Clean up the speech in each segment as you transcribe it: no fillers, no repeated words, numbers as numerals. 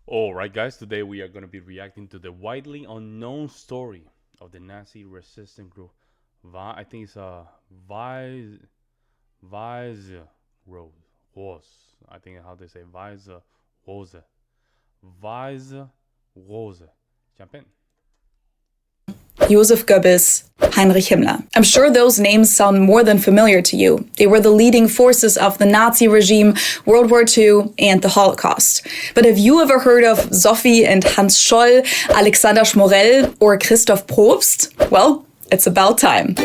Alright guys, today we are going to be reacting to the widely unknown story of the Nazi resistance group. I think it's Weiße Rose. I think how they say Weiße Rose. Weiße Rose. Jump in. Joseph Goebbels, Heinrich Himmler. I'm sure those names sound more than familiar to you. They were the leading forces of the Nazi regime, World War II, and the Holocaust. But have you ever heard of Sophie and Hans Scholl, Alexander Schmorell, or Christoph Probst? Well, it's about time.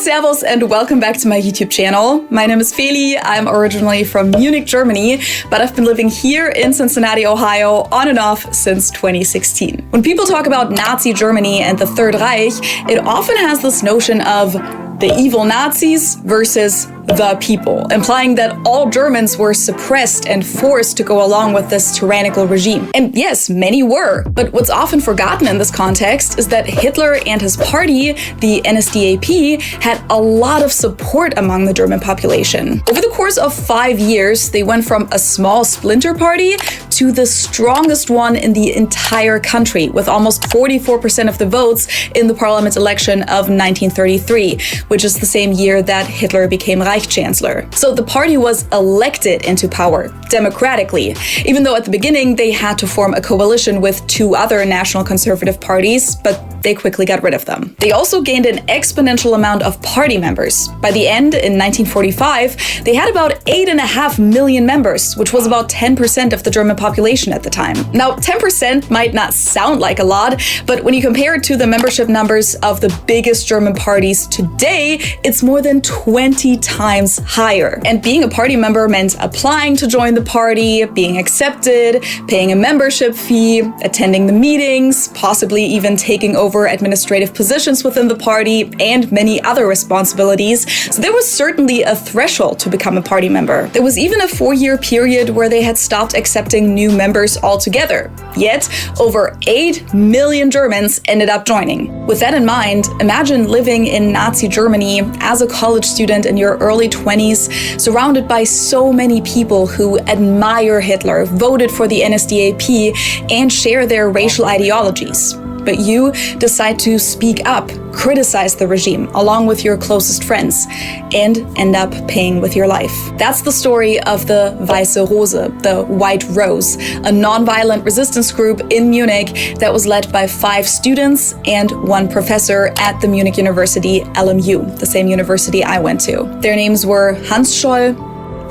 Servus and welcome back to my YouTube channel. My name is Feli. I'm originally from Munich, Germany, but I've been living here in Cincinnati, Ohio on and off since 2016. When people talk about Nazi Germany and the Third Reich, it often has this notion of the evil Nazis versus the people, implying that all Germans were suppressed and forced to go along with this tyrannical regime. And yes, many were, but what's often forgotten in this context is that Hitler and his party, the NSDAP, had a lot of support among the German population. Over the course of 5 years, they went from a small splinter party to the strongest one in the entire country, with almost 44% of the votes in the parliament election of 1933, which is the same year that Hitler became Reich Chancellor. So the party was elected into power democratically, even though at the beginning they had to form a coalition with 2 other national conservative parties, but they quickly got rid of them. They also gained an exponential amount of party members. By the end, in 1945, they had about 8.5 million members, which was about 10% of the German population at the time. Now, 10% might not sound like a lot, but when you compare it to the membership numbers of the biggest German parties today, it's more than 20 times higher. And being a party member meant applying to join the party, being accepted, paying a membership fee, attending the meetings, possibly even taking over administrative positions within the party, and many other responsibilities. So there was certainly a threshold to become a party member. There was even a 4-year period where they had stopped accepting new members altogether. Yet, over 8 million Germans ended up joining. With that in mind, imagine living in Nazi Germany as a college student in your early 20s, surrounded by so many people who admire Hitler, voted for the NSDAP, and share their racial ideologies. But you decide to speak up, criticize the regime along with your closest friends, and end up paying with your life. That's the story of the Weiße Rose, the White Rose, a non-violent resistance group in Munich that was led by 5 students and 1 professor at the Munich University LMU, the same university I went to. Their names were Hans Scholl,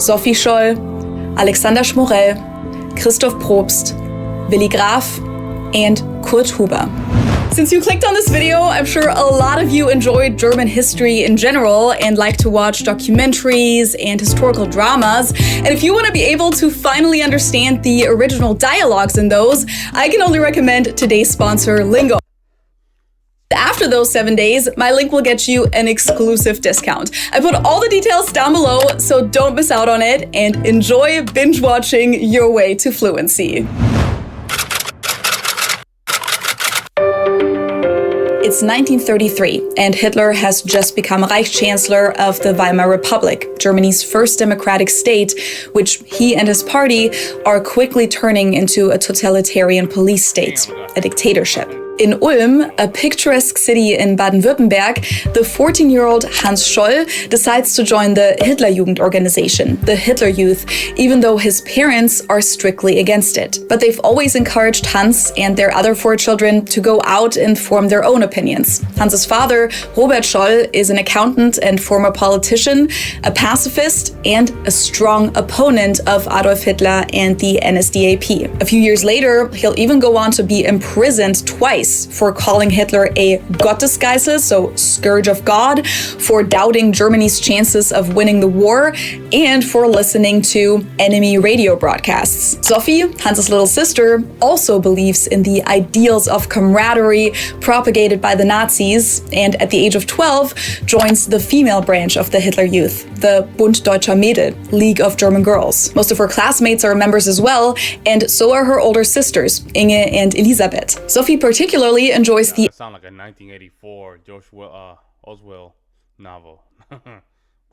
Sophie Scholl, Alexander Schmorell, Christoph Probst, Willi Graf, and Kurt Huber. Since you clicked on this video, I'm sure a lot of you enjoyed German history in general and like to watch documentaries and historical dramas. And if you want to be able to finally understand the original dialogues in those, I can only recommend today's sponsor, Lingo. After those 7 days, my link will get you an exclusive discount. I put all the details down below, so don't miss out on it and enjoy binge watching your way to fluency. It's 1933, and Hitler has just become Reich Chancellor of the Weimar Republic, Germany's first democratic state, which he and his party are quickly turning into a totalitarian police state, a dictatorship. In Ulm, a picturesque city in Baden-Württemberg, the 14-year-old Hans Scholl decides to join the Hitlerjugend organization, the Hitler Youth, even though his parents are strictly against it. But they've always encouraged Hans and their other 4 children to go out and form their own opinions. Hans's father, Robert Scholl, is an accountant and former politician, a pacifist, and a strong opponent of Adolf Hitler and the NSDAP. A few years later, he'll even go on to be imprisoned twice for calling Hitler a Gottesgeisel, so scourge of God, for doubting Germany's chances of winning the war, and for listening to enemy radio broadcasts. Sophie, Hans's little sister, also believes in the ideals of camaraderie propagated by the Nazis, and at the age of 12, joins the female branch of the Hitler Youth, the Bund Deutscher Mädel, League of German Girls. Most of her classmates are members as well, and so are her older sisters, Inge and Elisabeth. Sophie particularly enjoys the— That sounds like a 1984 George Oswell novel.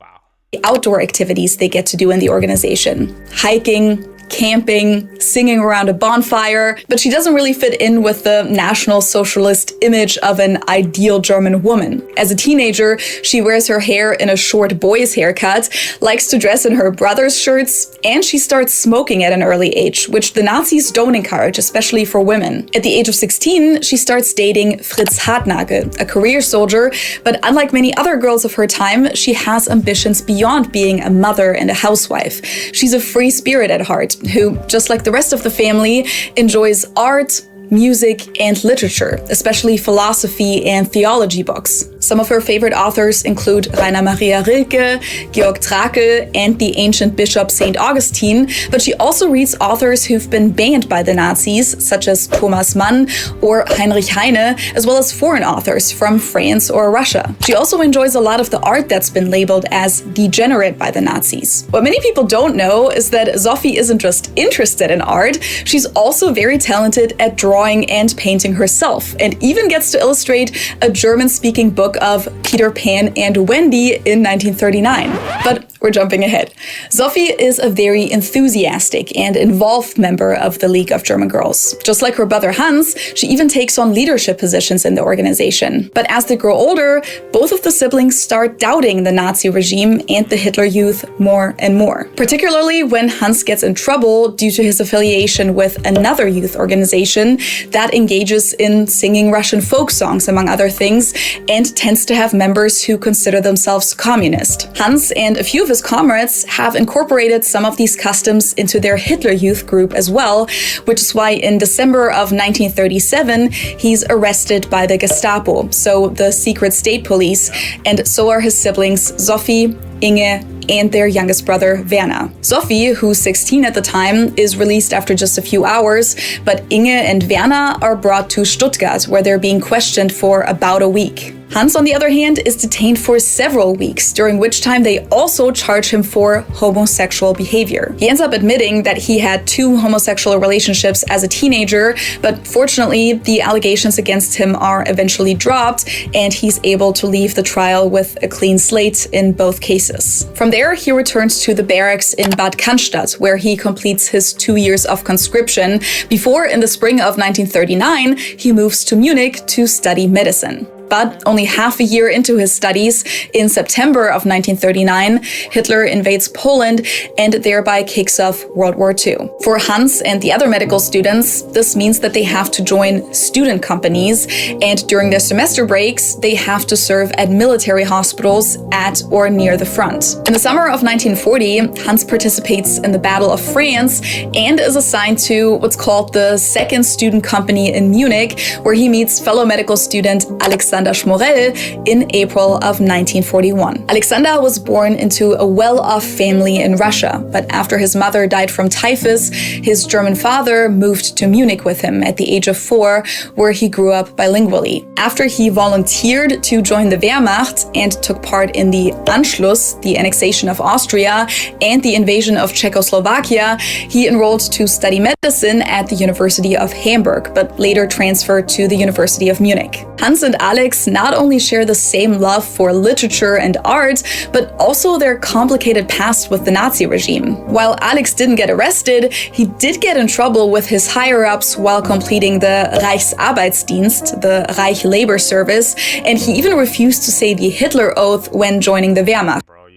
Wow. the outdoor activities they get to do in the organization. Hiking, camping, singing around a bonfire, but she doesn't really fit in with the National Socialist image of an ideal German woman. As a teenager, she wears her hair in a short boy's haircut, likes to dress in her brother's shirts, and she starts smoking at an early age, which the Nazis don't encourage, especially for women. At the age of 16, she starts dating Fritz Hartnagel, a career soldier, but unlike many other girls of her time, she has ambitions beyond being a mother and a housewife. She's a free spirit at heart, who, just like the rest of the family, enjoys art, music, and literature, especially philosophy and theology books. Some of her favorite authors include Rainer Maria Rilke, Georg Trakl, and the ancient bishop St. Augustine, but she also reads authors who've been banned by the Nazis, such as Thomas Mann or Heinrich Heine, as well as foreign authors from France or Russia. She also enjoys a lot of the art that's been labeled as degenerate by the Nazis. What many people don't know is that Sophie isn't just interested in art, she's also very talented at drawing and painting herself, and even gets to illustrate a German-speaking book of Peter Pan and Wendy in 1939. But we're jumping ahead. Sophie is a very enthusiastic and involved member of the League of German Girls. Just like her brother Hans, she even takes on leadership positions in the organization. But as they grow older, both of the siblings start doubting the Nazi regime and the Hitler Youth more and more. Particularly when Hans gets in trouble due to his affiliation with another youth organization that engages in singing Russian folk songs, among other things, and tends to have members who consider themselves communist. Hans and a few of his comrades have incorporated some of these customs into their Hitler Youth group as well, which is why in December of 1937, he's arrested by the Gestapo, so the secret state police, and so are his siblings Sophie, Inge, and their youngest brother, Werner. Sophie, who's 16 at the time, is released after just a few hours, but Inge and Werner are brought to Stuttgart, where they're being questioned for about a week. Hans, on the other hand, is detained for several weeks, during which time they also charge him for homosexual behavior. He ends up admitting that he had 2 homosexual relationships as a teenager, but fortunately, the allegations against him are eventually dropped, and he's able to leave the trial with a clean slate in both cases. From there, he returns to the barracks in Bad Cannstatt, where he completes his 2 years of conscription, before, in the spring of 1939, he moves to Munich to study medicine. But only half a year into his studies, in September of 1939, Hitler invades Poland and thereby kicks off World War II. For Hans and the other medical students, this means that they have to join student companies, and during their semester breaks, they have to serve at military hospitals at or near the front. In the summer of 1940, Hans participates in the Battle of France and is assigned to what's called the 2nd Student Company in Munich, where he meets fellow medical student Alexander Schmorell in April of 1941. Alexander was born into a well-off family in Russia, but after his mother died from typhus, his German father moved to Munich with him at the age of 4, where he grew up bilingually. After he volunteered to join the Wehrmacht and took part in the Anschluss, the annexation of Austria, and the invasion of Czechoslovakia, he enrolled to study medicine at the University of Hamburg, but later transferred to the University of Munich. Hans and Alex not only share the same love for literature and art, but also their complicated past with the Nazi regime. While Alex didn't get arrested, he did get in trouble with his higher-ups while completing the Reichsarbeitsdienst, the Reich Labor Service, and he even refused to say the Hitler Oath when joining the Wehrmacht. Bro,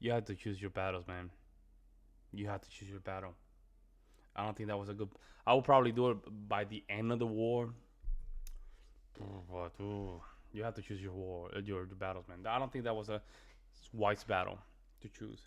you had to choose your battles, man. You had to choose your battle. I don't think that was a good... I will probably do it by the end of the war. But you have to choose your battles, man. I don't think that was a wise battle to choose.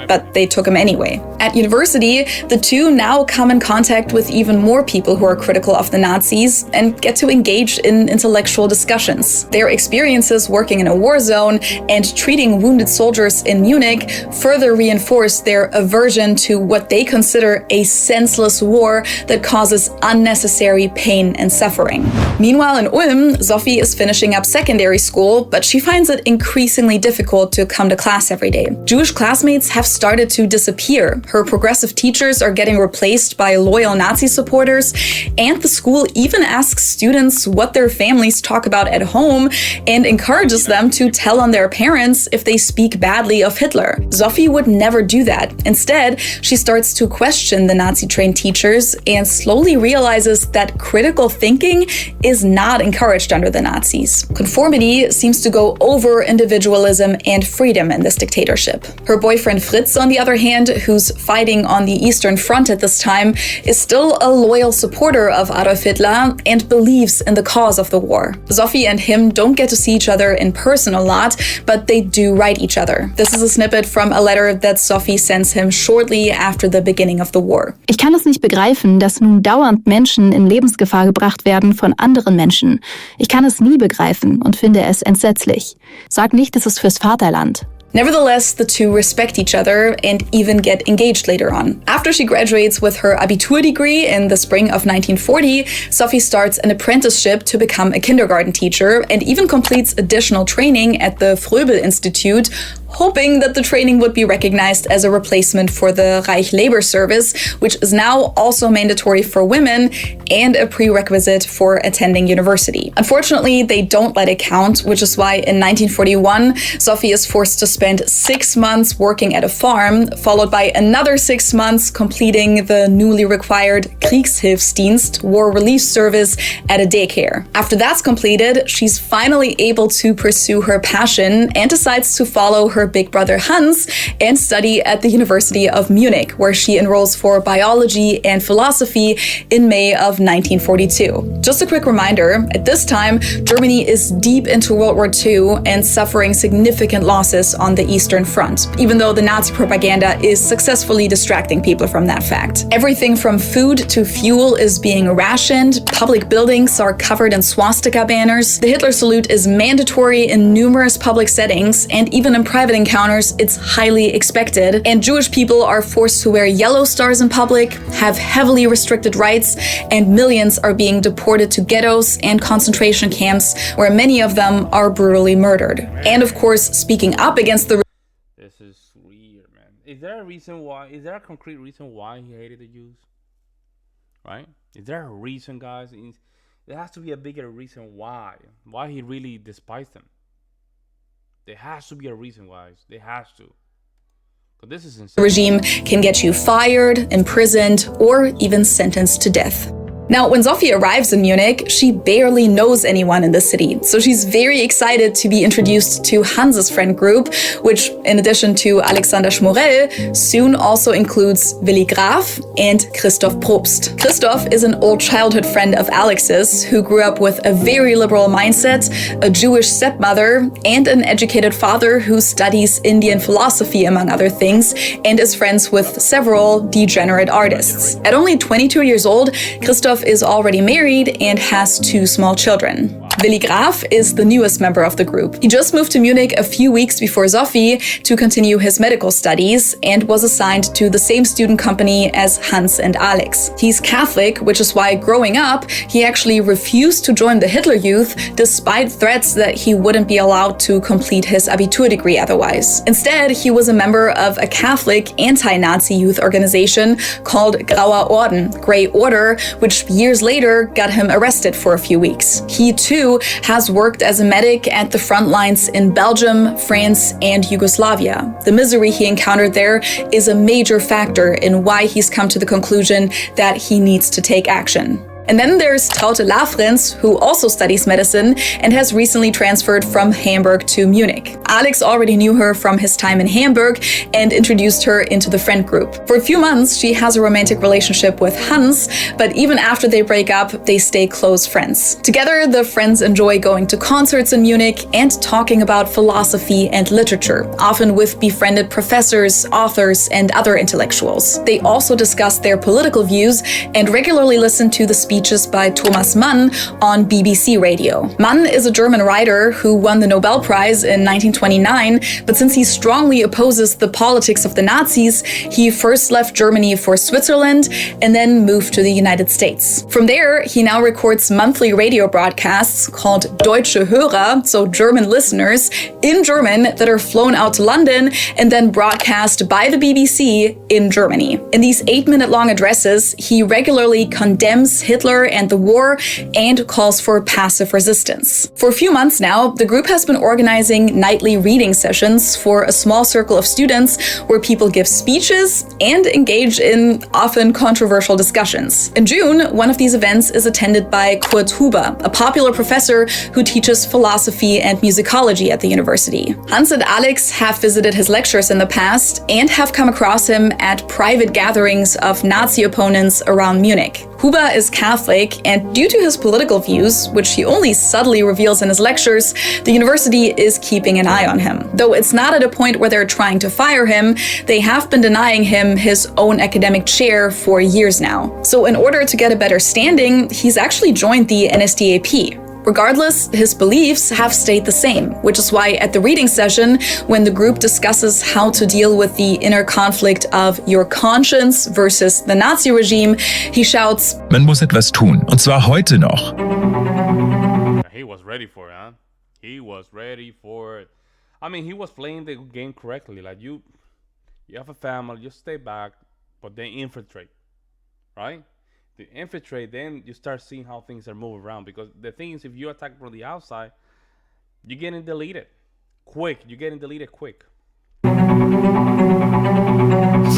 But they took him anyway. At university, the two now come in contact with even more people who are critical of the Nazis and get to engage in intellectual discussions. Their experiences working in a war zone and treating wounded soldiers in Munich further reinforce their aversion to what they consider a senseless war that causes unnecessary pain and suffering. Meanwhile, in Ulm, Sophie is finishing up secondary school, but she finds it increasingly difficult to come to class every day. Jewish classmates classmates have started to disappear. Her progressive teachers are getting replaced by loyal Nazi supporters, and the school even asks students what their families talk about at home and encourages them to tell on their parents if they speak badly of Hitler. Sophie would never do that. Instead, she starts to question the Nazi-trained teachers and slowly realizes that critical thinking is not encouraged under the Nazis. Conformity seems to go over individualism and freedom in this dictatorship. Her boyfriend Fritz, on the other hand, who's fighting on the Eastern Front at this time, is still a loyal supporter of Adolf Hitler and believes in the cause of the war. Sophie and him don't get to see each other in person a lot, but they do write each other. This is a snippet from a letter that Sophie sends him shortly after the beginning of the war. Ich kann es nicht begreifen, dass nun dauernd Menschen in Lebensgefahr gebracht werden von anderen Menschen. Ich kann es nie begreifen und finde es entsetzlich. Sag nicht, es ist fürs Vaterland. Nevertheless, the two respect each other and even get engaged later on. After she graduates with her Abitur degree in the spring of 1940, Sophie starts an apprenticeship to become a kindergarten teacher and even completes additional training at the Fröbel Institute, hoping that the training would be recognized as a replacement for the Reich Labor Service, which is now also mandatory for women and a prerequisite for attending university. Unfortunately, they don't let it count, which is why in 1941, Sophie is forced to spend 6 months working at a farm, followed by another 6 months completing the newly required Kriegshilfsdienst, war relief service, at a daycare. After that's completed, she's finally able to pursue her passion and decides to follow her big brother Hans and study at the University of Munich, where she enrolls for biology and philosophy in May of 1942. Just a quick reminder, at this time, Germany is deep into World War II and suffering significant losses on the Eastern Front, even though the Nazi propaganda is successfully distracting people from that fact. Everything from food to fuel is being rationed, public buildings are covered in swastika banners, the Hitler salute is mandatory in numerous public settings, and even in private encounters, it's highly expected, and Jewish people are forced to wear yellow stars in public, have heavily restricted rights, and millions are being deported to ghettos and concentration camps, where many of them are brutally murdered. And of course, speaking up against the... This is weird, man. Is there a reason why? Is there a concrete reason why he hated the Jews? Right? Is there a reason, guys? There has to be a bigger reason why he really despised them. There has to be a reason, guys. There has to. But this is insane. The regime can get you fired, imprisoned, or even sentenced to death. Now, when Sophie arrives in Munich, she barely knows anyone in the city, so she's very excited to be introduced to Hans's friend group, which, in addition to Alexander Schmorell, soon also includes Willi Graf and Christoph Probst. Christoph is an old childhood friend of Alex's, who grew up with a very liberal mindset, a Jewish stepmother, and an educated father who studies Indian philosophy, among other things, and is friends with several degenerate artists. At only 22 years old, Christoph is already married and has 2 small children. Willi Graf is the newest member of the group. He just moved to Munich a few weeks before Sophie to continue his medical studies and was assigned to the same student company as Hans and Alex. He's Catholic, which is why growing up, he actually refused to join the Hitler Youth despite threats that he wouldn't be allowed to complete his Abitur degree otherwise. Instead, he was a member of a Catholic anti-Nazi youth organization called Grauer Orden, Grey Order, which years later got him arrested for a few weeks. He too has worked as a medic at the front lines in Belgium, France, and Yugoslavia. The misery he encountered there is a major factor in why he's come to the conclusion that he needs to take action. And then there's Traute Lafrenz, who also studies medicine and has recently transferred from Hamburg to Munich. Alex already knew her from his time in Hamburg and introduced her into the friend group. For a few months, she has a romantic relationship with Hans, but even after they break up, they stay close friends. Together, the friends enjoy going to concerts in Munich and talking about philosophy and literature, often with befriended professors, authors, and other intellectuals. They also discuss their political views and regularly listen to the speeches speeches by Thomas Mann on BBC Radio. Mann is a German writer who won the Nobel Prize in 1929, but since he strongly opposes the politics of the Nazis, he first left Germany for Switzerland and then moved to the United States. From there, he now records monthly radio broadcasts called Deutsche Hörer, so German listeners, in German that are flown out to London and then broadcast by the BBC in Germany. In these 8-minute-long addresses, he regularly condemns Hitler and the war and calls for passive resistance. For a few months now, the group has been organizing nightly reading sessions for a small circle of students where people give speeches and engage in often controversial discussions. In June, one of these events is attended by Kurt Huber, a popular professor who teaches philosophy and musicology at the university. Hans and Alex have visited his lectures in the past and have come across him at private gatherings of Nazi opponents around Munich. Huber is Catholic, and due to his political views, which he only subtly reveals in his lectures, the university is keeping an eye on him. Though it's not at a point where they're trying to fire him, they have been denying him his own academic chair for years now. So in order to get a better standing, he's actually joined the NSDAP. Regardless, his beliefs have stayed the same, which is why at the reading session, when the group discusses how to deal with the inner conflict of your conscience versus the Nazi regime, he shouts, Man muss etwas tun, und zwar heute noch. He was ready for it, huh? He was ready for it. I mean, he was playing the game correctly. Like, you have a family, you stay back, but then infiltrate, right? To infiltrate, then you start seeing how things are moving around. Because the thing is, if you attack from the outside, you're getting deleted quick.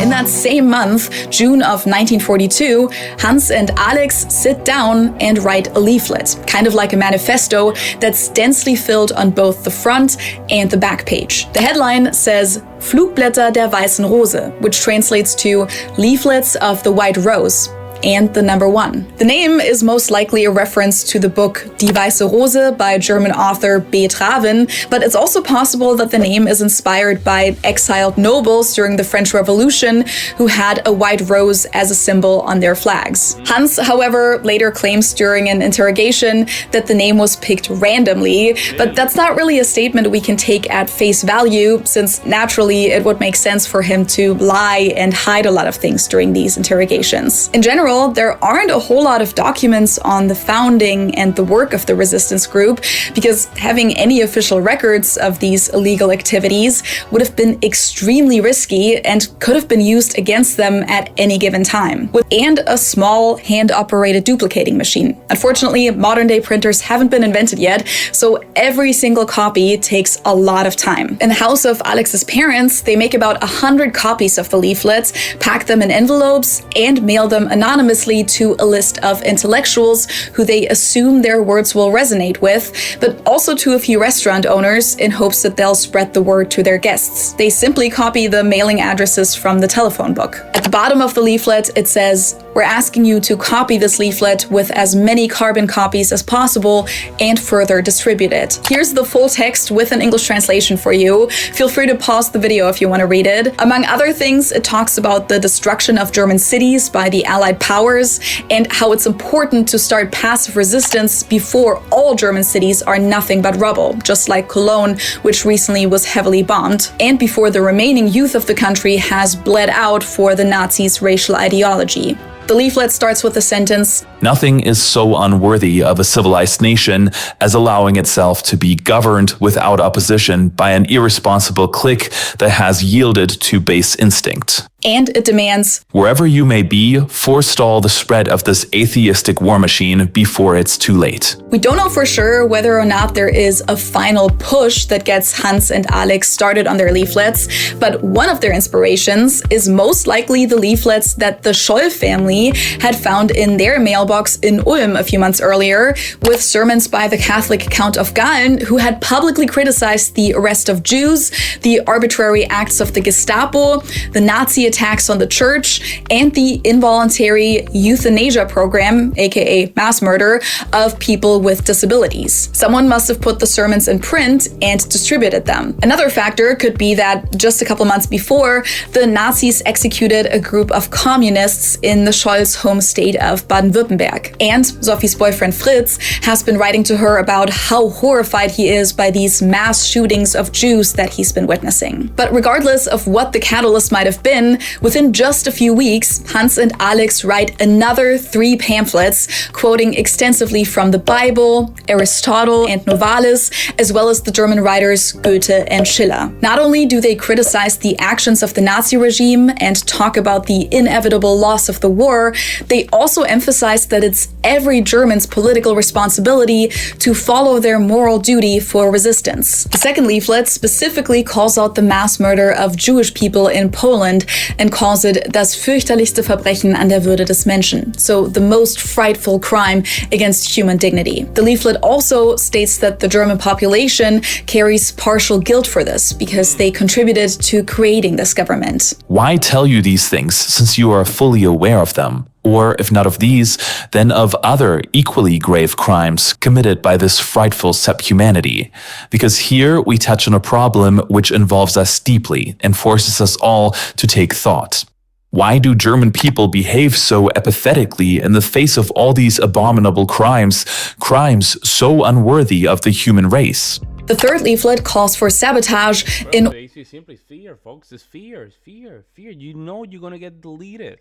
In that same month, June of 1942, Hans and Alex sit down and write a leaflet, kind of like a manifesto that's densely filled on both the front and the back page. The headline says, Flugblätter der Weißen Rose, which translates to Leaflets of the White Rose, and the number 1. The name is most likely a reference to the book Die Weiße Rose by German author B. Travin, but it's also possible that the name is inspired by exiled nobles during the French Revolution who had a white rose as a symbol on their flags. Hans, however, later claims during an interrogation that the name was picked randomly, but that's not really a statement we can take at face value, since naturally it would make sense for him to lie and hide a lot of things during these interrogations. In general, there aren't a whole lot of documents on the founding and the work of the resistance group, because having any official records of these illegal activities would have been extremely risky and could have been used against them at any given time, and a small hand-operated duplicating machine. Unfortunately, modern-day printers haven't been invented yet, so every single copy takes a lot of time. In the house of Alex's parents, they make about 100 copies of the leaflets, pack them in envelopes, and mail them anonymously to a list of intellectuals who they assume their words will resonate with, but also to a few restaurant owners in hopes that they'll spread the word to their guests. They simply copy the mailing addresses from the telephone book. At the bottom of the leaflet, it says, "We're asking you to copy this leaflet with as many carbon copies as possible and further distribute it." Here's the full text with an English translation for you. Feel free to pause the video if you want to read it. Among other things, it talks about the destruction of German cities by the Allied powers and how it's important to start passive resistance before all German cities are nothing but rubble, just like Cologne, which recently was heavily bombed, and before the remaining youth of the country has bled out for the Nazis' racial ideology. The leaflet starts with the sentence, Nothing is so unworthy of a civilized nation as allowing itself to be governed without opposition by an irresponsible clique that has yielded to base instinct. And it demands, Wherever you may be, forestall the spread of this atheistic war machine before it's too late. We don't know for sure whether or not there is a final push that gets Hans and Alex started on their leaflets, but one of their inspirations is most likely the leaflets that the Scholl family had found in their mailbox in Ulm a few months earlier, with sermons by the Catholic Count of Gallen, who had publicly criticized the arrest of Jews, the arbitrary acts of the Gestapo, the Nazi attacks on the church, and the involuntary euthanasia program, aka mass murder, of people with disabilities. Someone must have put the sermons in print and distributed them. Another factor could be that just a couple months before, the Nazis executed a group of communists in the Scholl's home state of Baden-Württemberg. Nuremberg. And Sophie's boyfriend Fritz has been writing to her about how horrified he is by these mass shootings of Jews that he's been witnessing. But regardless of what the catalyst might have been, within just a few weeks, Hans and Alex write another 3 pamphlets, quoting extensively from the Bible, Aristotle and Novalis, as well as the German writers Goethe and Schiller. Not only do they criticize the actions of the Nazi regime and talk about the inevitable loss of the war, they also emphasize that it's every German's political responsibility to follow their moral duty for resistance. The second leaflet specifically calls out the mass murder of Jewish people in Poland and calls it das fürchterlichste Verbrechen an der Würde des Menschen, so the most frightful crime against human dignity. The leaflet also states that the German population carries partial guilt for this because they contributed to creating this government. Why tell you these things since you are fully aware of them? Or, if not of these, then of other equally grave crimes committed by this frightful subhumanity. Because here we touch on a problem which involves us deeply and forces us all to take thought. Why do German people behave so apathetically in the face of all these abominable crimes, crimes so unworthy of the human race? The third leaflet calls for sabotage in... It's simply fear, folks. It's fear. It's fear. Fear. You know you're going to get deleted.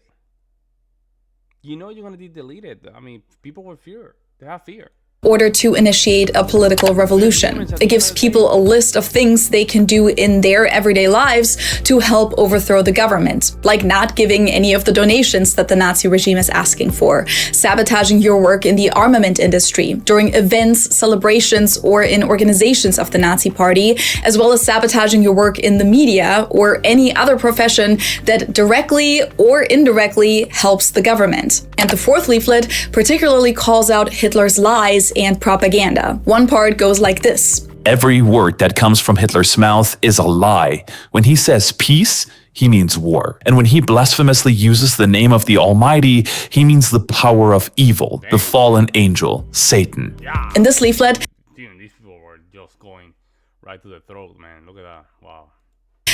You know you're going to be deleted. I mean, people with fear. They have fear. Order to initiate a political revolution. It gives people a list of things they can do in their everyday lives to help overthrow the government, like not giving any of the donations that the Nazi regime is asking for, sabotaging your work in the armament industry, during events, celebrations, or in organizations of the Nazi Party, as well as sabotaging your work in the media or any other profession that directly or indirectly helps the government. And the fourth leaflet particularly calls out Hitler's lies and propaganda. One part goes like this. Every word that comes from Hitler's mouth is a lie. When he says peace, he means war. And when he blasphemously uses the name of the Almighty, he means the power of evil, the fallen angel, Satan. Yeah. In this leaflet, Dude, these people were just going right to the throat, man. Look at that. Wow.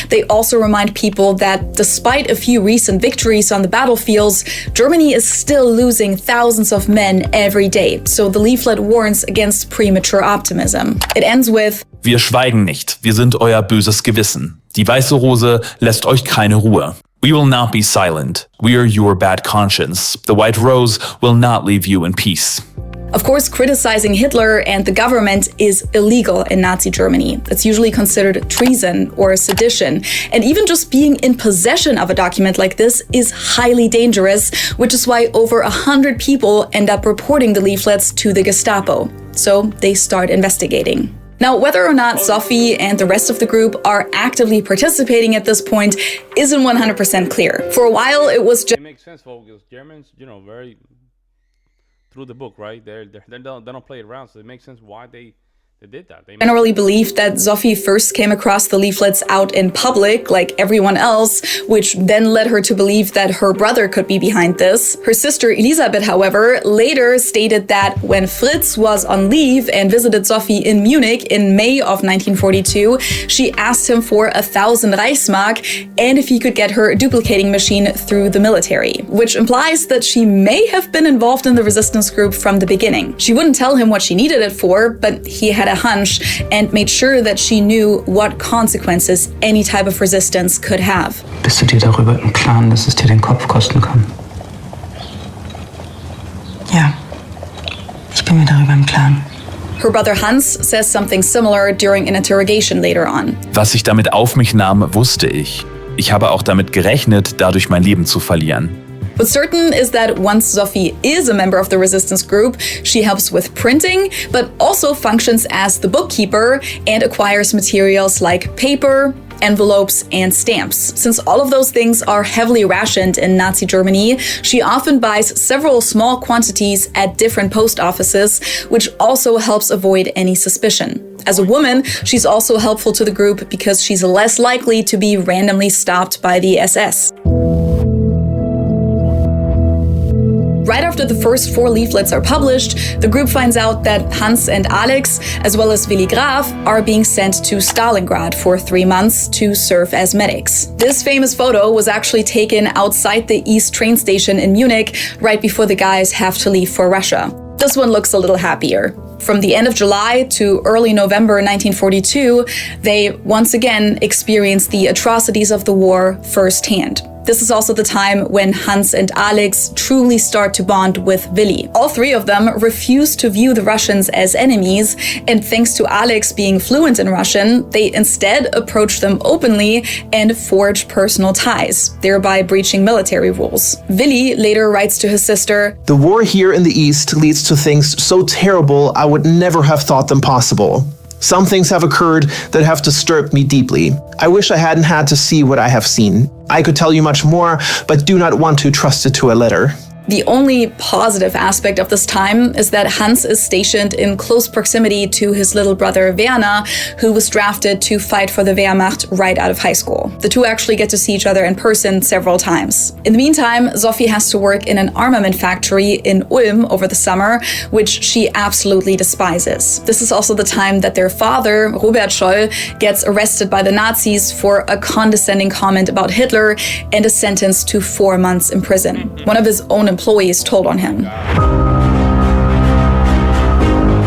they also remind people that despite a few recent victories on the battlefields, Germany is still losing thousands of men every day. So the leaflet warns against premature optimism. It ends with, Wir schweigen nicht, wir sind euer böses Gewissen. Die Weiße Rose lässt euch keine Ruhe. We will not be silent. We are your bad conscience. The White Rose will not leave you in peace. Of course, criticizing Hitler and the government is illegal in Nazi Germany. It's usually considered treason or sedition. And even just being in possession of a document like this is highly dangerous, which is why over 100 people end up reporting the leaflets to the Gestapo. So they start investigating. Now, whether or not Sophie and the rest of the group are actively participating at this point isn't 100% clear. For a while, it was just... It makes sense, folks. Germans, very through the book, right? They don't play it around, so it makes sense why they did that. They generally believed that Sophie first came across the leaflets out in public, like everyone else, which then led her to believe that her brother could be behind this. Her sister Elisabeth, however, later stated that when Fritz was on leave and visited Sophie in Munich in May of 1942, she asked him for 1,000 Reichsmark and if he could get her a duplicating machine through the military, which implies that she may have been involved in the resistance group from the beginning. She wouldn't tell him what she needed it for, but he had a hunch and made sure that she knew what consequences any type of resistance could have. Bist du dir darüber im Klaren, dass es dir den Kopf kosten kann? Ja, ich bin mir darüber im Klaren. Her brother Hans says something similar during an interrogation later on. Was ich damit auf mich nahm, wusste ich. Ich habe auch damit gerechnet, dadurch mein Leben zu verlieren. What's certain is that once Sophie is a member of the resistance group, she helps with printing, but also functions as the bookkeeper and acquires materials like paper, envelopes, and stamps. Since all of those things are heavily rationed in Nazi Germany, she often buys several small quantities at different post offices, which also helps avoid any suspicion. As a woman, she's also helpful to the group because she's less likely to be randomly stopped by the SS. Right after the first 4 leaflets are published, the group finds out that Hans and Alex, as well as Willi Graf, are being sent to Stalingrad for 3 months to serve as medics. This famous photo was actually taken outside the East train station in Munich right before the guys have to leave for Russia. This one looks a little happier. From the end of July to early November 1942, they once again experience the atrocities of the war firsthand. This is also the time when Hans and Alex truly start to bond with Willi. All 3 of them refuse to view the Russians as enemies, and thanks to Alex being fluent in Russian, they instead approach them openly and forge personal ties, thereby breaching military rules. Willi later writes to his sister, "The war here in the East leads to things so terrible I would never have thought them possible. Some things have occurred that have disturbed me deeply. I wish I hadn't had to see what I have seen. I could tell you much more, but do not want to trust it to a letter." The only positive aspect of this time is that Hans is stationed in close proximity to his little brother Werner, who was drafted to fight for the Wehrmacht right out of high school. The 2 actually get to see each other in person several times. In the meantime, Sophie has to work in an armament factory in Ulm over the summer, which she absolutely despises. This is also the time that their father, Robert Scholl, gets arrested by the Nazis for a condescending comment about Hitler and is sentenced to 4 months in prison. One of his own employees told on him.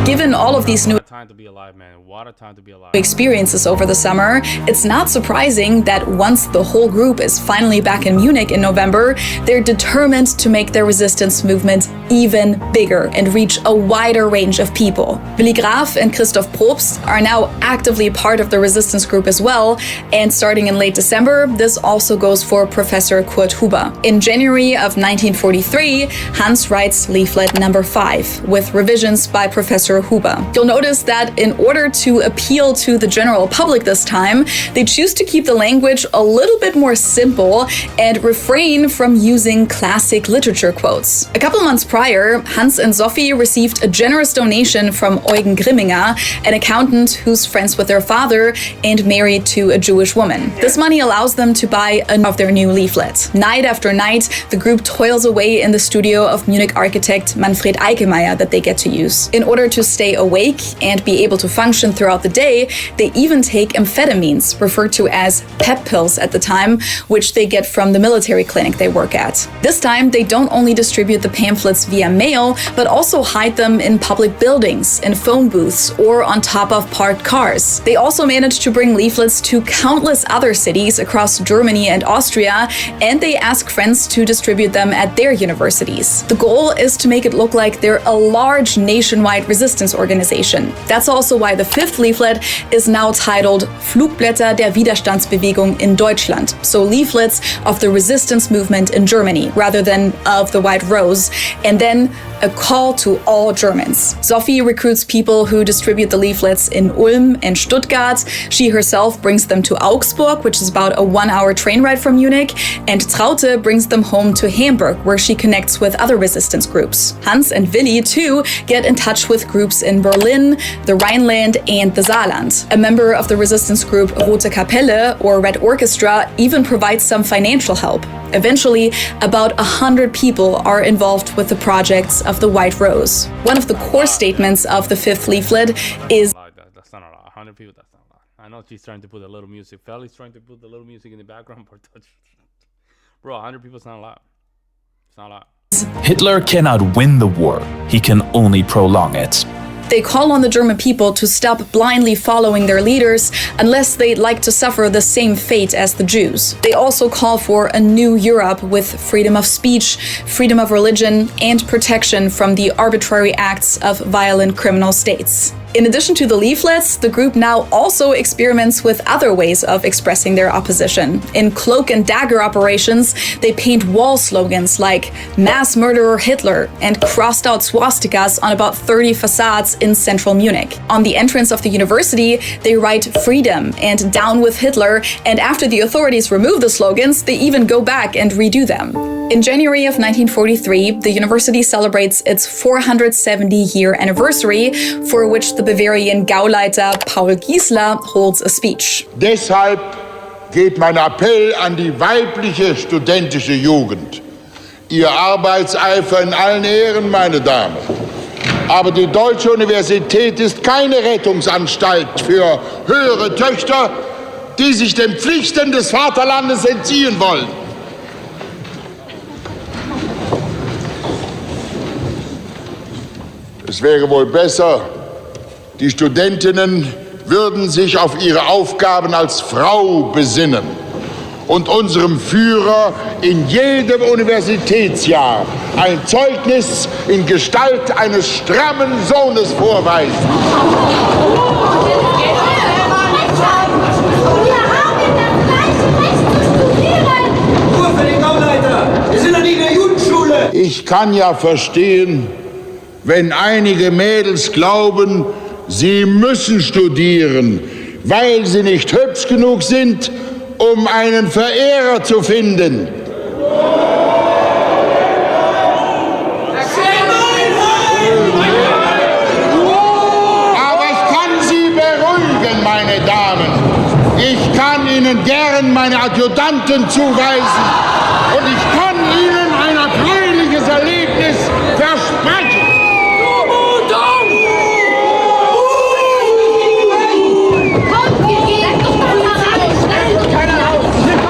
Given all of these new Time to be alive, man. What a time to be alive. experiences over the summer, it's not surprising that once the whole group is finally back in Munich in November, they're determined to make their resistance movement even bigger and reach a wider range of people. Willi Graf and Christoph Probst are now actively part of the resistance group as well, and starting in late December, this also goes for Professor Kurt Huber. In January of 1943, Hans writes leaflet number 5 with revisions by Professor Huber. You'll notice that in order to appeal to the general public this time, they choose to keep the language a little bit more simple and refrain from using classic literature quotes. A couple months prior, Hans and Sophie received a generous donation from Eugen Grimminger, an accountant who's friends with their father and married to a Jewish woman. This money allows them to buy one of their new leaflets. Night after night, the group toils away in the studio of Munich architect Manfred Eikemeyer that they get to use. In order to stay awake and be able to function throughout the day, they even take amphetamines, referred to as pep pills at the time, which they get from the military clinic they work at. This time, they don't only distribute the pamphlets via mail, but also hide them in public buildings, in phone booths, or on top of parked cars. They also manage to bring leaflets to countless other cities across Germany and Austria, and they ask friends to distribute them at their universities. The goal is to make it look like they're a large nationwide resistance organization. That's also why the 5th leaflet is now titled Flugblätter der Widerstandsbewegung in Deutschland, so leaflets of the resistance movement in Germany, rather than of the White Rose, and then a call to all Germans. Sophie recruits people who distribute the leaflets in Ulm and Stuttgart. She herself brings them to Augsburg, which is about a 1-hour train ride from Munich, and Traute brings them home to Hamburg, where she connects with other resistance groups. Hans and Willi, too, get in touch with groups in Berlin, the Rhineland, and the Saarland. A member of the resistance group Rote Kapelle, or Red Orchestra, even provides some financial help. Eventually, about 100 people are involved with the projects of the White Rose. One of the core statements of the 5th leaflet is That's not a lot. 100 people, that's not a lot. I know she's trying to put a little music. Feli's trying to put the little music in the background. Bro, 100 people is not a lot. It's not a lot. Hitler cannot win the war. He can only prolong it. they call on the German people to stop blindly following their leaders unless they'd like to suffer the same fate as the Jews. They also call for a new Europe with freedom of speech, freedom of religion, and protection from the arbitrary acts of violent criminal states. In addition to the leaflets, the group now also experiments with other ways of expressing their opposition. In cloak and dagger operations, they paint wall slogans like "Mass Murderer Hitler" and crossed out swastikas on about 30 facades in central Munich. On the entrance of the university, they write "Freedom" and "Down with Hitler," and after the authorities remove the slogans, they even go back and redo them. In January of 1943, the university celebrates its 470-year anniversary, for which the Bavarian Gauleiter Paul Giesler holds a speech. Deshalb geht mein Appell an die weibliche studentische Jugend. Ihr Arbeitseifer in allen Ehren, meine Damen. Aber die Deutsche Universität ist keine Rettungsanstalt für höhere Töchter, die sich den Pflichten des Vaterlandes entziehen wollen. Es wäre wohl besser, die Studentinnen würden sich auf ihre Aufgaben als Frau besinnen und unserem Führer in jedem Universitätsjahr ein Zeugnis in Gestalt eines strammen Sohnes vorweisen. Nur für den Gauleiter! Wir sind doch nicht in der Judenschule! Ich kann ja verstehen, wenn einige Mädels glauben, sie müssen studieren, weil sie nicht hübsch genug sind, um einen Verehrer zu finden. Aber ich kann Sie beruhigen, meine Damen. Ich kann Ihnen gern meine Adjutanten zuweisen und ich kann Ihnen ein erfreuliches Erlebnis versprechen.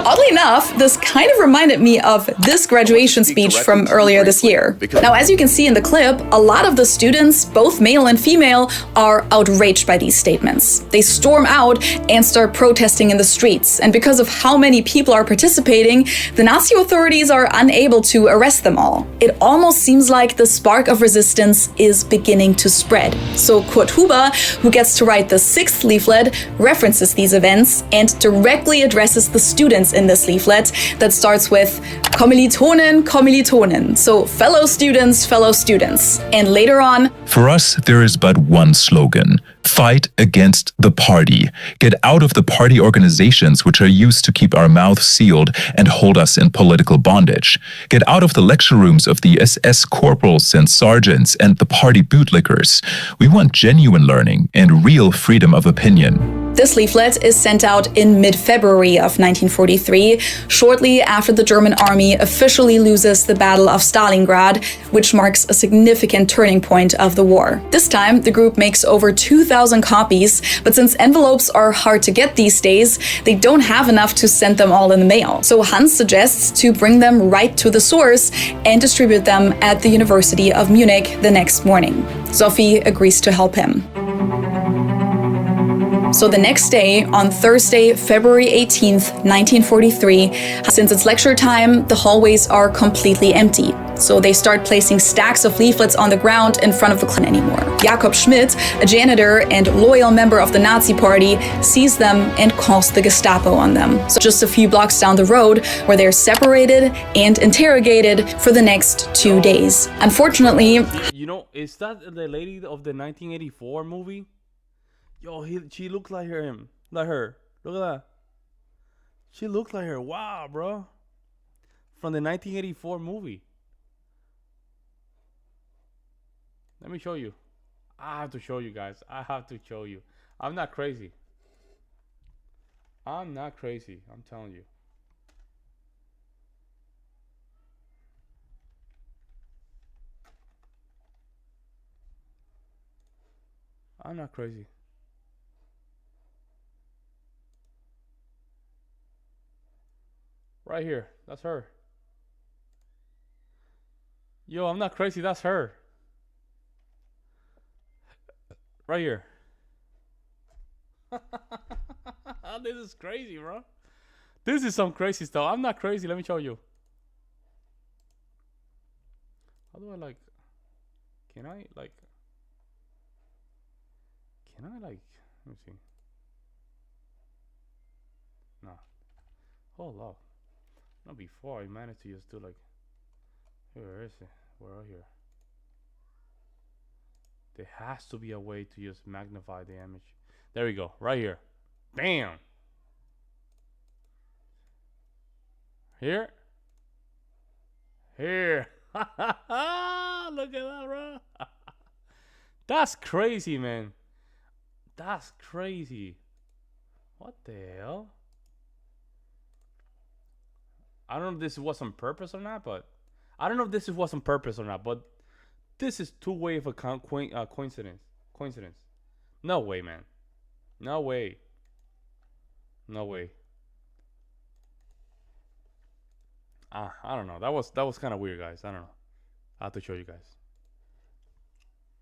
Oddly enough, this kind of reminded me of this graduation speech from earlier this year. Now, as you can see in the clip, a lot of the students, both male and female, are outraged by these statements. They storm out and start protesting in the streets. And because of how many people are participating, the Nazi authorities are unable to arrest them all. It almost seems like the spark of resistance is beginning to spread. So Kurt Huber, who gets to write the 6th leaflet, references these events and directly addresses the students in this leaflet that starts with Kommilitonen, Kommilitonen, so fellow students, fellow students. And later on, for us, there is but one slogan: fight against the party. Get out of the party organizations which are used to keep our mouths sealed and hold us in political bondage. Get out of the lecture rooms of the SS corporals and sergeants and the party bootlickers. We want genuine learning and real freedom of opinion. This leaflet is sent out in mid-February of 1943, shortly after the German army officially loses the Battle of Stalingrad, which marks a significant turning point of the war. This time, the group makes over 2,000 copies, but since envelopes are hard to get these days, they don't have enough to send them all in the mail. So Hans suggests to bring them right to the source and distribute them at the University of Munich the next morning. Sophie agrees to help him. So the next day, on Thursday, February 18th, 1943, since it's lecture time, the hallways are completely empty. So they start placing stacks of leaflets on the ground in front of the class anymore. Jakob Schmidt, a janitor and loyal member of the Nazi Party, sees them and calls the Gestapo on them. So just a few blocks down the road, where they're separated and interrogated for the next 2 days. Unfortunately, you know, is that the lady of the 1984 movie? Yo, she looks like him. Like her. Look at that. She looks like her. Wow, bro. From the 1984 movie. Let me show you. I have to show you guys. I have to show you. I'm not crazy. I'm not crazy. I'm telling you. I'm not crazy. Right here. That's her. Yo, I'm not crazy. That's her. Right here. This is crazy, bro. This is some crazy stuff. I'm not crazy. Let me show you. How do I like... Can I like... Let me see. No. Hold up. Not before I managed to just do like... Where is it? Where are you? There has to be a way to just magnify the image. There we go. Right here. Bam! Here. Here. Look at that, bro. That's crazy, man. That's crazy. What the hell? I don't know if this was on purpose or not, but I don't know if this was on purpose or not, but this is too way of a coincidence. Coincidence. No way, man. No way. No way. I don't know. That was kind of weird, guys. I don't know. I have to show you guys.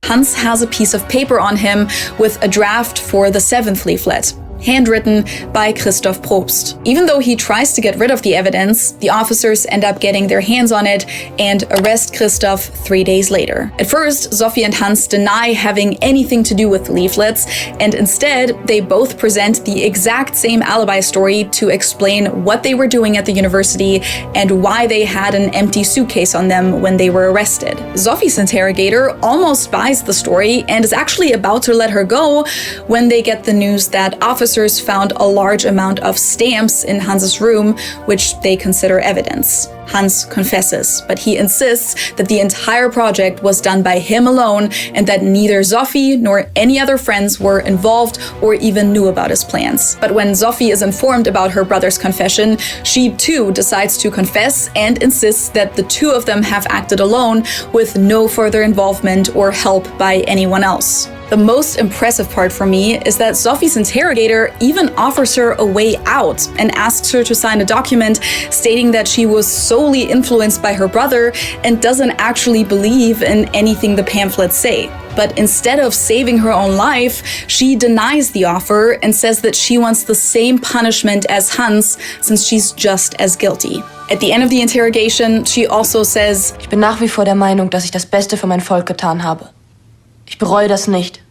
Hans has a piece of paper on him with a draft for the 7th leaflet, handwritten by Christoph Probst. Even though he tries to get rid of the evidence, the officers end up getting their hands on it and arrest Christoph 3 days later. At first, Sophie and Hans deny having anything to do with the leaflets, and instead, they both present the exact same alibi story to explain what they were doing at the university and why they had an empty suitcase on them when they were arrested. Sophie's interrogator almost buys the story and is actually about to let her go when they get the news that officers found a large amount of stamps in Hans's room, which they consider evidence. Hans confesses, but he insists that the entire project was done by him alone and that neither Sophie nor any other friends were involved or even knew about his plans. But when Sophie is informed about her brother's confession, she too decides to confess and insists that the two of them have acted alone with no further involvement or help by anyone else. The most impressive part for me is that Sophie's interrogator even offers her a way out and asks her to sign a document stating that she was solely influenced by her brother and doesn't actually believe in anything the pamphlets say. But instead of saving her own life, she denies the offer and says that she wants the same punishment as Hans since she's just as guilty. At the end of the interrogation, she also says, Ich bin nach wie vor der Meinung, dass ich das Beste für mein Volk getan habe. Ich bereue das nicht.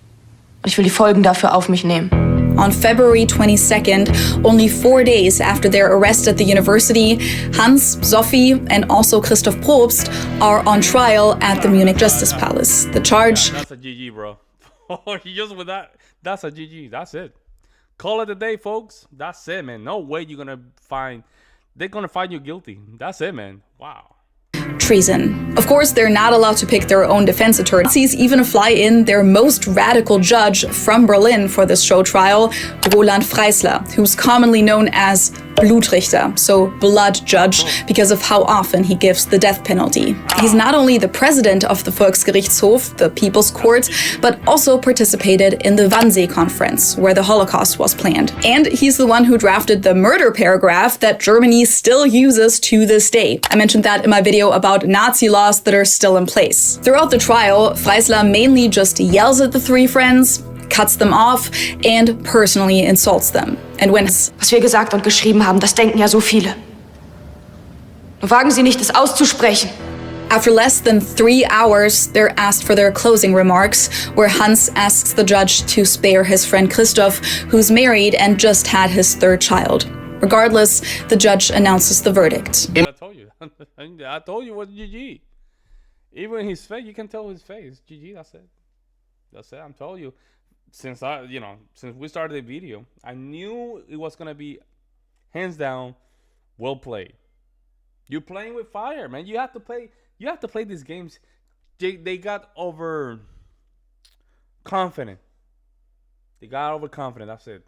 Und ich will die Folgen dafür auf mich nehmen. On February 22nd, only 4 days after their arrest at the university, Hans, Sophie, and also Christoph Probst are on trial at the Munich Justice Palace. The charge... That's a GG, bro. Just with that, that's a GG. That's it. Call it a day, folks. That's it, man. No way you're gonna find... They're gonna find you guilty. That's it, man. Wow. Treason. Of course, they're not allowed to pick their own defense attorney. Nazis even fly in their most radical judge from Berlin for this show trial, Roland Freisler, who's commonly known as Blutrichter, so blood judge, because of how often he gives the death penalty. He's not only the president of the Volksgerichtshof, the People's Court, but also participated in the Wannsee Conference, where the Holocaust was planned. And he's the one who drafted the murder paragraph that Germany still uses to this day. I mentioned that in my video about Nazi laws that are still in place. Throughout the trial, Freisler mainly just yells at the three friends, cuts them off, and personally insults them. And when Was wir gesagt und geschrieben haben, das denken ja so viele. Nur wagen Sie nicht, es auszusprechen. after less than 3 hours, they're asked for their closing remarks, where Hans asks the judge to spare his friend Christoph, who's married and just had his third child. Regardless, the judge announces the verdict. I told you. I told you it was GG. Even his face, you can tell his face. GG, that's it. That's it. I'm telling you. Since we started the video, I knew it was gonna be hands down well played. You're playing with fire, man. You have to play these games. They got over confident. That's it.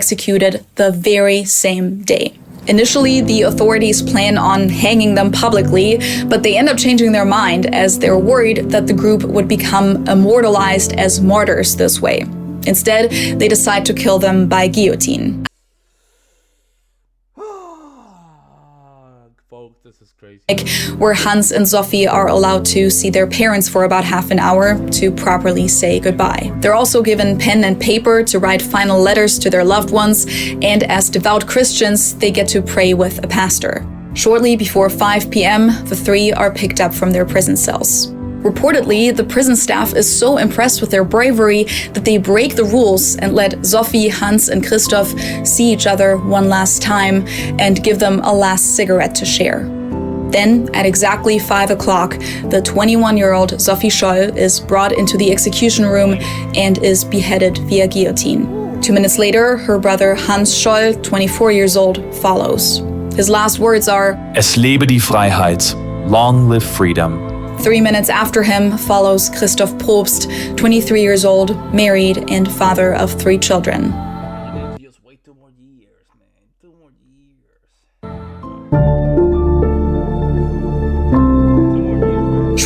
Executed the very same day. Initially, the authorities plan on hanging them publicly, but they end up changing their mind as they're worried that the group would become immortalized as martyrs this way. Instead, they decide to kill them by guillotine. Folks, this is crazy. Where Hans and Sophie are allowed to see their parents for about half an hour to properly say goodbye. They're also given pen and paper to write final letters to their loved ones, and as devout Christians, they get to pray with a pastor. Shortly before 5 p.m., the three are picked up from their prison cells. Reportedly, the prison staff is so impressed with their bravery that they break the rules and let Sophie, Hans, and Christoph see each other one last time and give them a last cigarette to share. Then, at exactly 5 o'clock, the 21-year-old Sophie Scholl is brought into the execution room and is beheaded via guillotine. 2 minutes later, her brother Hans Scholl, 24 years old, follows. His last words are, Es lebe die Freiheit. Long live freedom. 3 minutes after him follows Christoph Probst, 23 years old, married, and father of 3 children. Just wait 2 more years, man. 2 more years.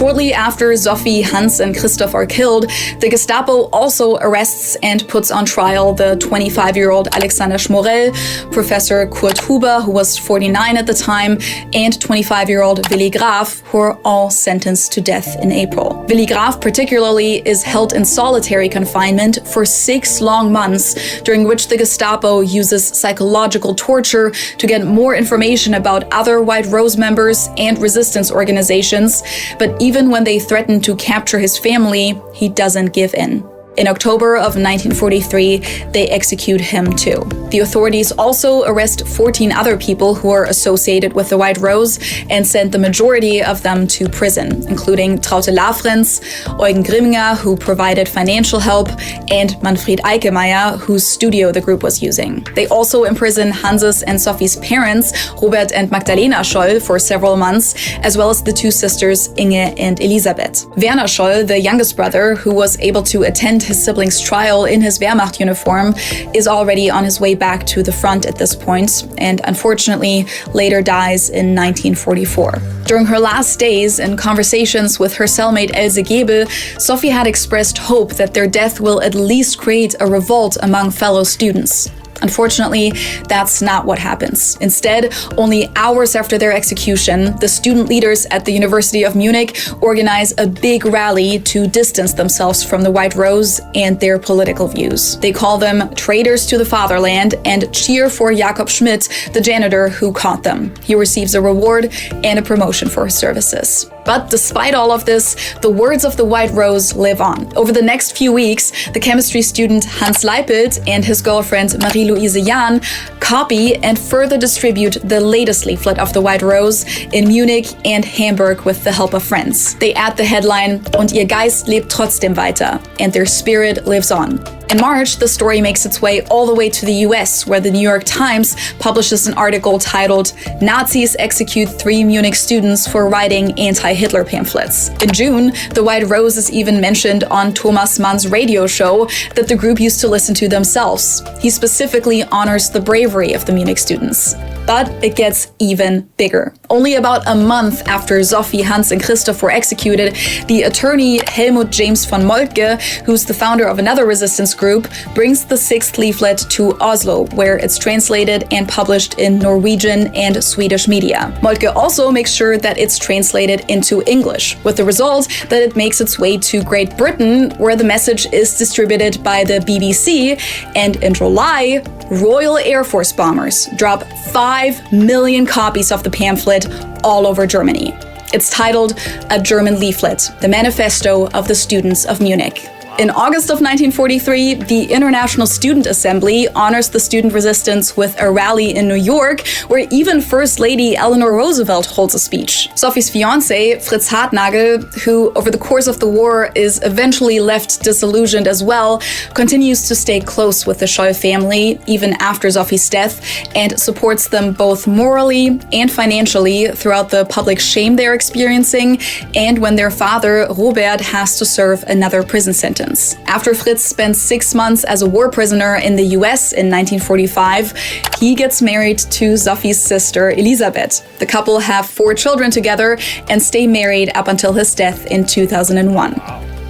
Shortly after Sophie, Hans, and Christoph are killed, the Gestapo also arrests and puts on trial the 25-year-old Alexander Schmorell, Professor Kurt Huber, who was 49 at the time, and 25-year-old Willi Graf, who are all sentenced to death in April. Willi Graf particularly is held in solitary confinement for 6 long months, during which the Gestapo uses psychological torture to get more information about other White Rose members and resistance organizations, but even when they threaten to capture his family, he doesn't give in. In October of 1943, they execute him too. The authorities also arrest 14 other people who are associated with the White Rose and send the majority of them to prison, including Traute Lafrenz, Eugen Grimminger, who provided financial help, and Manfred Eikemeyer, whose studio the group was using. They also imprison Hanses and Sophie's parents, Robert and Magdalena Scholl, for several months, as well as the 2 sisters, Inge and Elisabeth. Werner Scholl, the youngest brother, who was able to attend his siblings' trial in his Wehrmacht uniform, is already on his way back to the front at this point, and unfortunately later dies in 1944. During her last days, in conversations with her cellmate Else Gebel, Sophie had expressed hope that their death will at least create a revolt among fellow students. Unfortunately, that's not what happens. Instead, only hours after their execution, the student leaders at the University of Munich organize a big rally to distance themselves from the White Rose and their political views. They call them traitors to the fatherland and cheer for Jakob Schmidt, the janitor who caught them. He receives a reward and a promotion for his services. But despite all of this, the words of the White Rose live on. Over the next few weeks, the chemistry student Hans Leipelt and his girlfriend Marie-Louise Jahn copy and further distribute the latest leaflet of the White Rose in Munich and Hamburg with the help of friends. They add the headline, "Und ihr Geist lebt trotzdem weiter," and their spirit lives on. In March, the story makes its way all the way to the US, where the New York Times publishes an article titled, "Nazis Execute 3 Munich Students for Writing Anti-Hitler Pamphlets." In June, the White Rose is even mentioned on Thomas Mann's radio show that the group used to listen to themselves. He specifically honors the bravery of the Munich students. But it gets even bigger. Only about a month after Sophie, Hans, and Christoph were executed, the attorney Helmut James von Moltke, who's the founder of another resistance group, brings the 6th leaflet to Oslo, where it's translated and published in Norwegian and Swedish media. Moltke also makes sure that it's translated into English, with the result that it makes its way to Great Britain, where the message is distributed by the BBC, and in July, Royal Air Force bombers drop 5 million copies of the pamphlet all over Germany. It's titled A German Leaflet, the Manifesto of the Students of Munich. In August of 1943, the International Student Assembly honors the student resistance with a rally in New York, where even First Lady Eleanor Roosevelt holds a speech. Sophie's fiancé, Fritz Hartnagel, who over the course of the war is eventually left disillusioned as well, continues to stay close with the Scholl family, even after Sophie's death, and supports them both morally and financially throughout the public shame they're experiencing, and when their father, Robert, has to serve another prison sentence. After Fritz spent 6 months as a war prisoner in the US in 1945, he gets married to Sophie's sister, Elisabeth. The couple have 4 children together and stay married up until his death in 2001.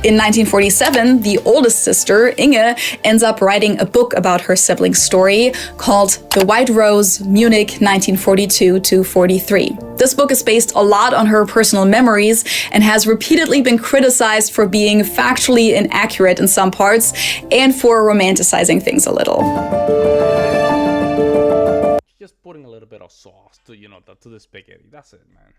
In 1947, the oldest sister, Inge, ends up writing a book about her sibling's story called The White Rose, Munich 1942-43. This book is based a lot on her personal memories and has repeatedly been criticized for being factually inaccurate in some parts and for romanticizing things a little. Just putting a little bit of sauce to, to the spaghetti. That's it, man.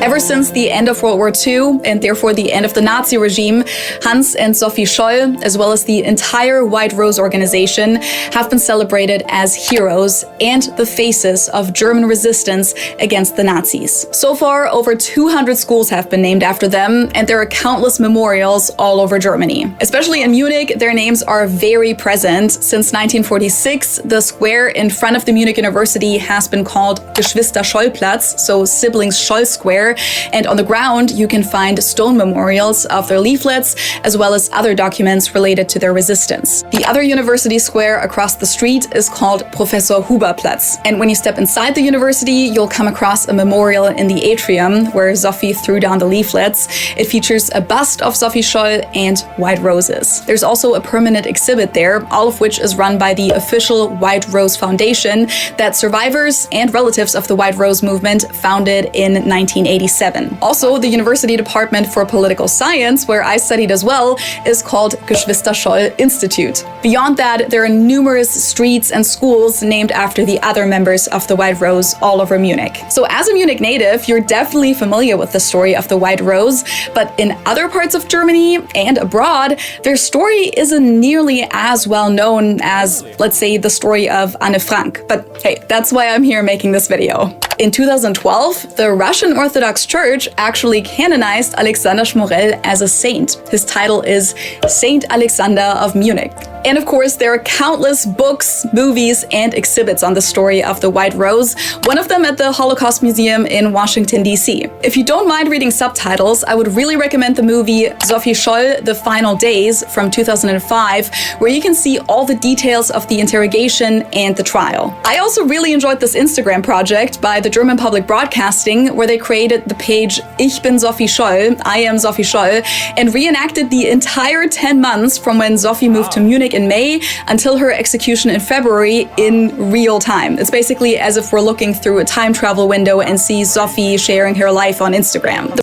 Ever since the end of World War II, and therefore the end of the Nazi regime, Hans and Sophie Scholl, as well as the entire White Rose organization, have been celebrated as heroes and the faces of German resistance against the Nazis. So far, over 200 schools have been named after them, and there are countless memorials all over Germany. Especially in Munich, their names are very present. Since 1946, the square in front of the Munich University has been called Geschwister-Scholl-Platz, so Siblings Scholl Square, Square, and on the ground you can find stone memorials of their leaflets, as well as other documents related to their resistance. The other University Square across the street is called Professor Huber-Platz, and when you step inside the university, you'll come across a memorial in the atrium where Sophie threw down the leaflets. It features a bust of Sophie Scholl and white roses. There's also a permanent exhibit there, all of which is run by the official White Rose Foundation that survivors and relatives of the White Rose movement founded in 1987. Also, the University Department for Political Science, where I studied as well, is called Geschwister Scholl Institute. Beyond that, there are numerous streets and schools named after the other members of the White Rose all over Munich. So as a Munich native, you're definitely familiar with the story of the White Rose, but in other parts of Germany and abroad, their story isn't nearly as well known as, let's say, the story of Anne Frank. But hey, that's why I'm here making this video. In 2012, the Russian Orthodox Church actually canonized Alexander Schmorell as a saint. His title is Saint Alexander of Munich. And of course, there are countless books, movies, and exhibits on the story of the White Rose, one of them at the Holocaust Museum in Washington, D.C. If you don't mind reading subtitles, I would really recommend the movie Sophie Scholl, The Final Days from 2005, where you can see all the details of the interrogation and the trial. I also really enjoyed this Instagram project by the German Public Broadcasting, where they created the page Ich bin Sophie Scholl, I am Sophie Scholl, and reenacted the entire 10 months from when Sophie moved to Munich in May until her execution in February in real time. It's basically as if we're looking through a time travel window and see Sophie sharing her life on Instagram.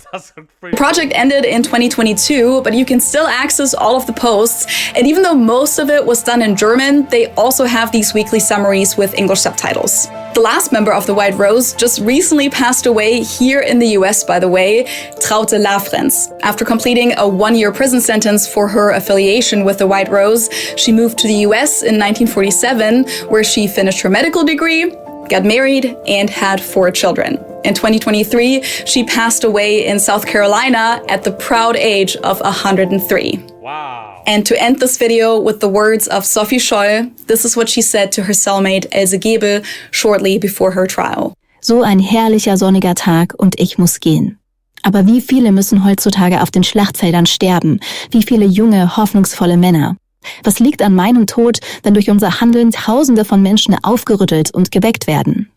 The project ended in 2022, but you can still access all of the posts, and even though most of it was done in German, they also have these weekly summaries with English subtitles. The last member of the White Rose just recently passed away here in the US, by the way, Traute Lafrenz. After completing a 1-year prison sentence for her affiliation with the White Rose, she moved to the US in 1947, where she finished her medical degree, got married, and had 4 children. In 2023, she passed away in South Carolina at the proud age of 103. Wow. And to end this video with the words of Sophie Scholl, this is what she said to her cellmate Else Gebel shortly before her trial. So ein herrlicher sonniger Tag und ich muss gehen. Aber wie viele müssen heutzutage auf den Schlachtfeldern sterben? Wie viele junge, hoffnungsvolle Männer? Was liegt an meinem Tod, wenn durch unser Handeln Tausende von Menschen aufgerüttelt und geweckt werden?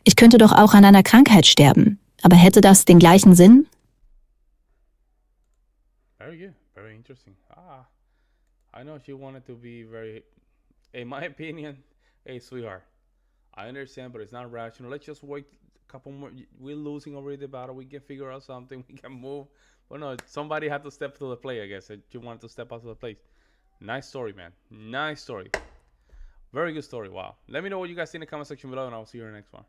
Ich könnte doch auch an einer Krankheit sterben. Aber hätte das den gleichen Sinn? Very good. Very interesting. I know she wanted to be very, in my opinion, hey, sweetheart, I understand, but it's not rational. Let's just wait a couple more. We're losing already the battle. We can figure out something. We can move. But no, somebody had to step to the plate, I guess. She wanted to step out to the plate. Nice story, man. Nice story. Very good story. Wow. Let me know what you guys think in the comment section below, and I'll see you in the next one.